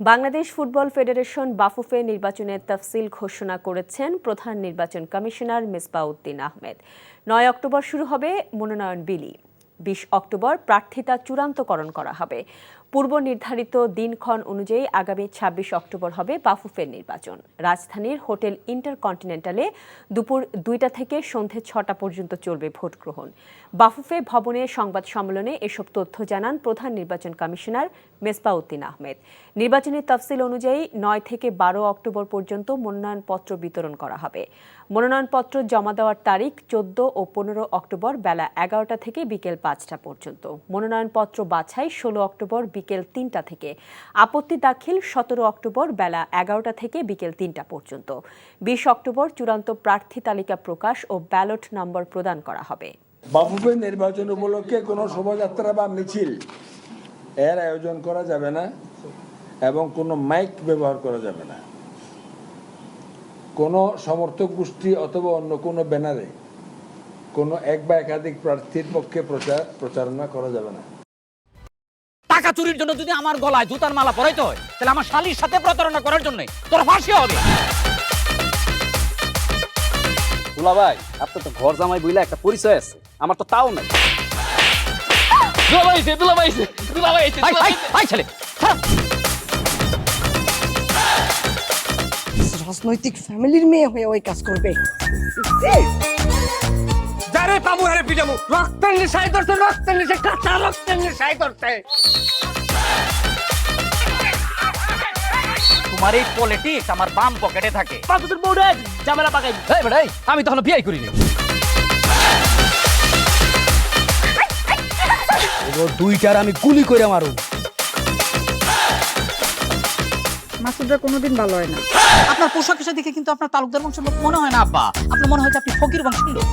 Bangladesh football federation Bafufe নির্বাচনের তফসিল ঘোষণা করেছেন প্রধান নির্বাচন কমিশনার মিসবাহ-উদ্দিন আহমেদ। ৯ অক্টোবর শুরু হবে মনোনয়ন বিলি। ২০ অক্টোবর প্রার্থিতা চূড়ান্তকরণ করা হবে। পূর্ব নির্ধারিত দিনক্ষণ অনুযায়ী আগামী ২৬ অক্টোবর হবে বাফুফের নির্বাচন। রাজধানীর হোটেল ইন্টারকন্টিনেন্টালে দুপুর ২টা থেকে সন্ধে ৬টা পর্যন্ত চলবে ভোট গ্রহণ। বাফুফে ভবনে সংবাদ সম্মেলনে এসব তথ্য জানান প্রধান নির্বাচন কমিশনার মিসবাহ-উদ্দিন আহমেদ। নির্বাচনী তফসিল অনুযায়ী ৯ থেকে ১২ অক্টোবর পর্যন্ত মনোনয়নপত্র বিতরণ করা হবে। মনোনয়নপত্র জমা দেওয়ার তারিখ ১৪ ও ১৫ অক্টোবর বেলা ১১টা থেকে বিকেল ৫টা পর্যন্ত। মনোনয়নপত্র বাছাই ১৬ অক্টোবর বিকেল ৩টা থেকে। আপত্তি দাখিল ১৭ অক্টোবর বেলা ১১টা থেকে বিকেল ৩টা পর্যন্ত। ২০ অক্টোবর চূড়ান্ত প্রার্থী তালিকা প্রকাশ ও ব্যালট নম্বর প্রদান করা হবে। বাফুফে নির্বাচন উপলক্ষে কোনো শোভাযাত্রা বা মিছিল এর আয়োজন করা যাবে না এবং কোনো মাইক ব্যবহার করা যাবে না। কোনো সমর্থক গোষ্ঠী অথবা অন্য কোনো ব্যানারে কোনো এক বা একাধিক প্রার্থীর পক্ষে প্রচারণা করা যাবে না। টাকা চুরির জন্য যদি আমার গলায় জুতার মালা পরাইতে হয়, তাহলে আমার শালীর সাথে প্রতারণা করার জন্য তোর ফাঁসি হবে। দুলা ভাই, আপনার তো ঘর জামাই বইলা একটা পরিচয় আছে, আমার তো তাও নাই। রাজনৈতিক ফ্যামিলির মেয়ে হয়ে ওই কাজ করবে। যারে পাবো আরে পিটামু, রক্তের নেশায় ধরতে, রক্তের নেশায়, কাঁচা রক্তের নেশায় ধরতে। তোমার এই পলিটিক্স আমার বাম পকেটে থাকে। তোর বউরে ঝামেলা পাকাই। এই বেটাই, আমি তখন বিয়ে করিনি। দুইটার আমি গুলি করে মারু। মাসুদরা কোনোদিন ভালো হয় না। আপনার পোশাক আশাক দেখে কিন্তু আপনার তালুকদার বংশের লোক মনে হয় না আব্বা, আপনার মনে হয় যে আপনি ফকির বংশের লোক।